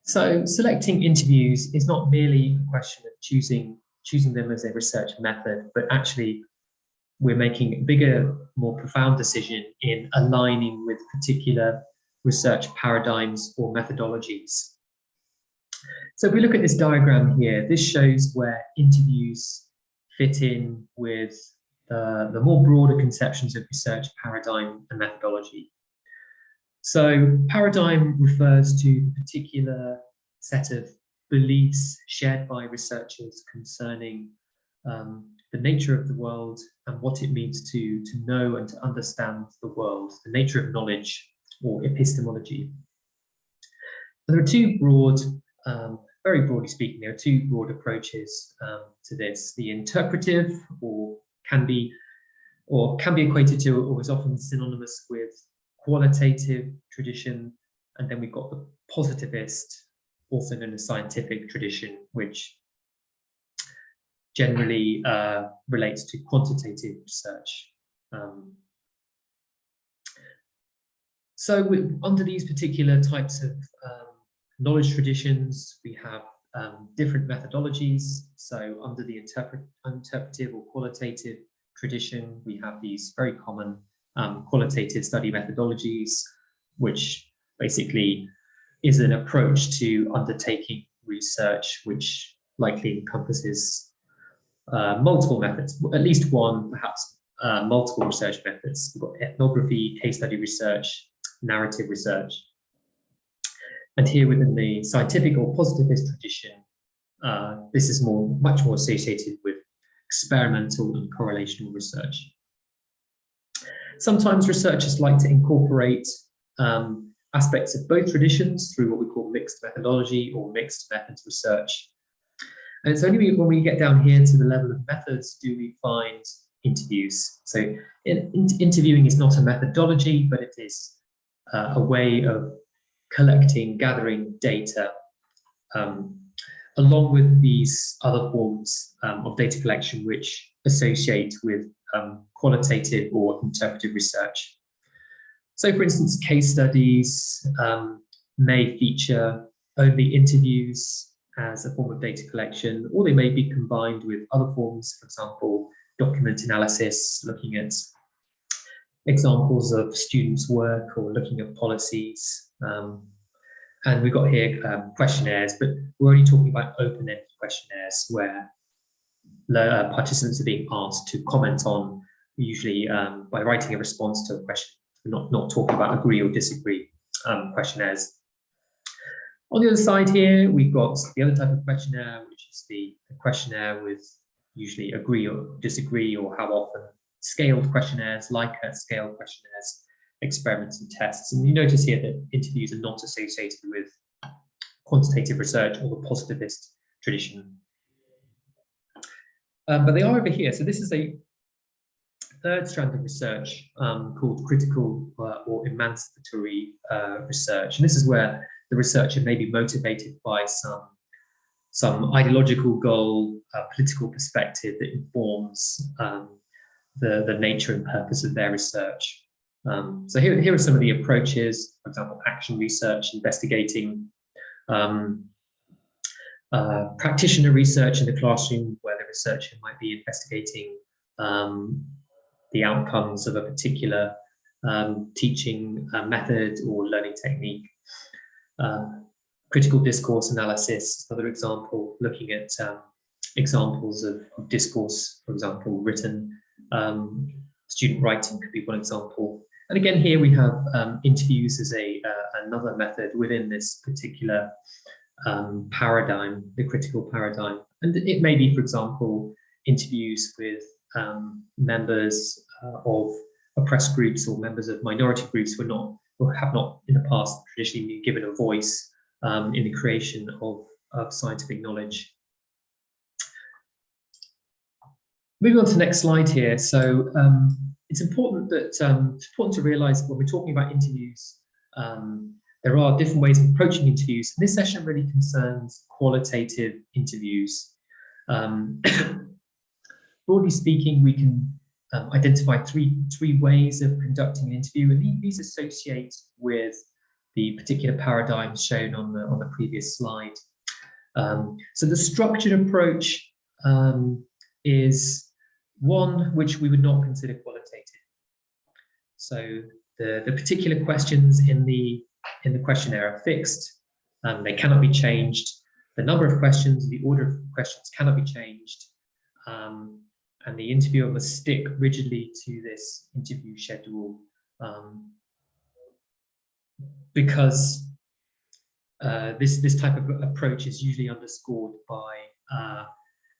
So selecting interviews is not merely a question of choosing them as a research method, but actually we're making a bigger, more profound decision in aligning with particular research paradigms or methodologies. So if we look at this diagram here, this shows where interviews fit in with the more broader conceptions of research paradigm and methodology. So paradigm refers to the particular set of beliefs shared by researchers concerning the nature of the world and what it means to know and to understand the world, the nature of knowledge or epistemology. And there are two broad, very broadly speaking, there are two broad approaches to this. The interpretive, or can be equated to, or is often synonymous with, qualitative tradition, and then we've got the positivist, also known as scientific tradition, which generally relates to quantitative research. So under these particular types of knowledge traditions, we have different methodologies. So under the interpretive or qualitative tradition, we have these very common qualitative study methodologies, which basically is an approach to undertaking research which likely encompasses multiple methods, at least one, perhaps multiple research methods. We've got ethnography, case study research, narrative research. And here within the scientific or positivist tradition, this is much more associated with experimental and correlational research. Sometimes researchers like to incorporate aspects of both traditions through what we call mixed methodology or mixed methods research. And it's only when we get down here to the level of methods do we find interviews. So interviewing is not a methodology, but it is a way of gathering data along with these other forms of data collection which associate with qualitative or interpretive research. So for instance, case studies may feature only interviews as a form of data collection, or they may be combined with other forms, for example, document analysis, looking at examples of students' work or looking at policies. And we've got here questionnaires, but we're only talking about open-ended questionnaires where participants are being asked to comment on, usually by writing a response to a question. We're not talking about agree or disagree questionnaires. On the other side here, we've got the other type of questionnaire, which is the questionnaire with usually agree or disagree, or how often, scaled questionnaires, Likert scale questionnaires, experiments and tests. And you notice here that interviews are not associated with quantitative research or the positivist tradition. But they are over here. So this is a third strand of research called critical or emancipatory research. And this is where the researcher may be motivated by some ideological goal, political perspective that informs the nature and purpose of their research. So here are some of the approaches, for example, action research, investigating practitioner research in the classroom, where the researcher might be investigating the outcomes of a particular teaching method or learning technique. Critical discourse analysis, another example, looking at examples of discourse, for example, written. Student writing could be one example. And again, here we have interviews as another method within this particular paradigm, the critical paradigm. And it may be, for example, interviews with members of oppressed groups or members of minority groups who have not in the past traditionally been given a voice in the creation of scientific knowledge. Moving on to the next slide here. So it's important to realize when we're talking about interviews, there are different ways of approaching interviews. This session really concerns qualitative interviews. Broadly speaking, we can identify three ways of conducting an interview, and these associate with the particular paradigms shown on the previous slide. So the structured approach is one which we would not consider qualitative. So the particular questions in the questionnaire are fixed. They cannot be changed. The number of questions, the order of questions cannot be changed. And the interviewer must stick rigidly to this interview schedule because this type of approach is usually underscored by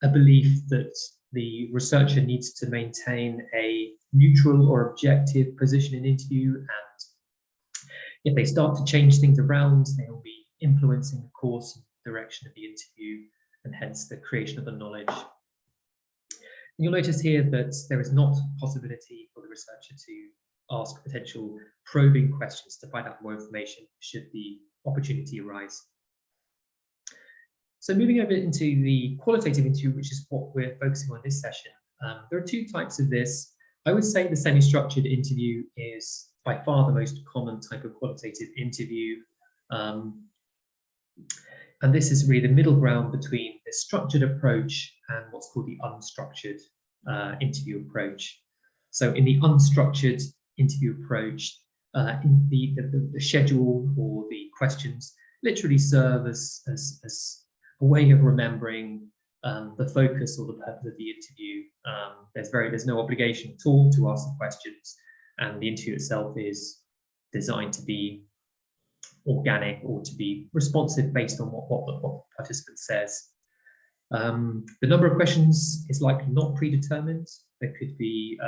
a belief that the researcher needs to maintain a neutral or objective position in interview, and if they start to change things around, they will be influencing the course and direction of the interview, and hence the creation of the knowledge. And you'll notice here that there is not a possibility for the researcher to ask potential probing questions to find out more information should the opportunity arise. So moving over into the qualitative interview, which is what we're focusing on this session, there are two types of this. I would say the semi-structured interview is by far the most common type of qualitative interview. And this is really the middle ground between the structured approach and what's called the unstructured interview approach. So in the unstructured interview approach, in the schedule or the questions literally serve as a way of remembering the focus or the purpose of the interview. There's no obligation at all to ask the questions, and the interview itself is designed to be organic or to be responsive based on what the participant says. The number of questions is likely not predetermined. There could be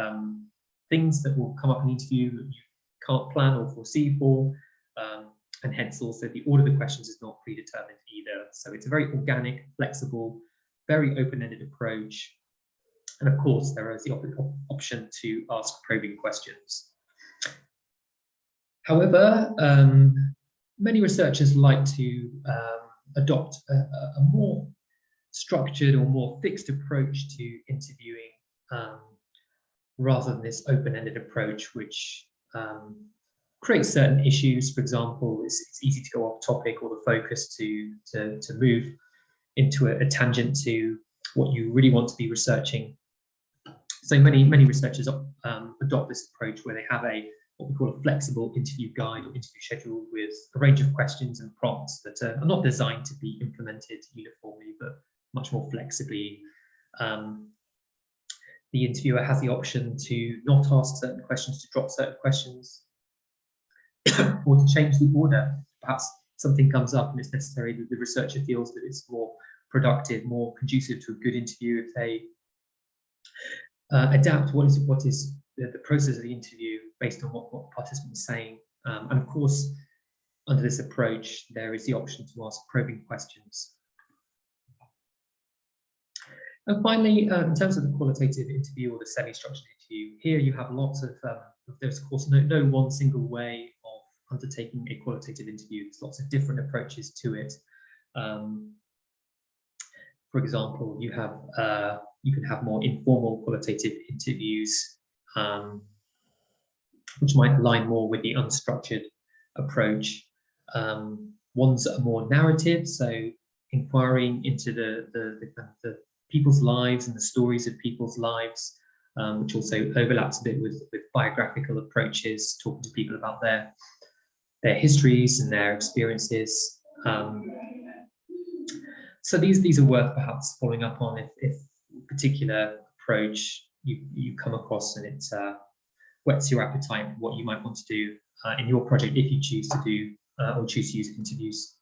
things that will come up in the interview that you can't plan or foresee for, and hence also the order of the questions is not predetermined either. So it's a very organic, flexible, very open-ended approach. And of course, there is the option to ask probing questions. However, many researchers like to adopt a more structured or more fixed approach to interviewing rather than this open-ended approach, which creates certain issues. For example, it's easy to go off topic or the focus to move into a tangent to what you really want to be researching. So many researchers adopt this approach where they have what we call a flexible interview guide or interview schedule with a range of questions and prompts that are not designed to be implemented uniformly, but much more flexibly. The interviewer has the option to not ask certain questions, to drop certain questions, or to change the order. Perhaps something comes up and it's necessary that the researcher feels that it's more productive, more conducive to a good interview if they adapt what is the process of the interview based on what the participant is saying. And of course, under this approach, there is the option to ask probing questions. And finally, in terms of the qualitative interview or the semi-structured interview, here you have lots of, there's of course no one single way of undertaking a qualitative interview. There's lots of different approaches to it. For example, you can have more informal qualitative interviews, which might align more with the unstructured approach. Ones that are more narrative, so inquiring into the people's lives and the stories of people's lives, which also overlaps a bit with biographical approaches, talking to people about their histories and their experiences. So these are worth perhaps following up on if a particular approach you come across and it whets your appetite for what you might want to do in your project if you choose to do or choose to use interviews.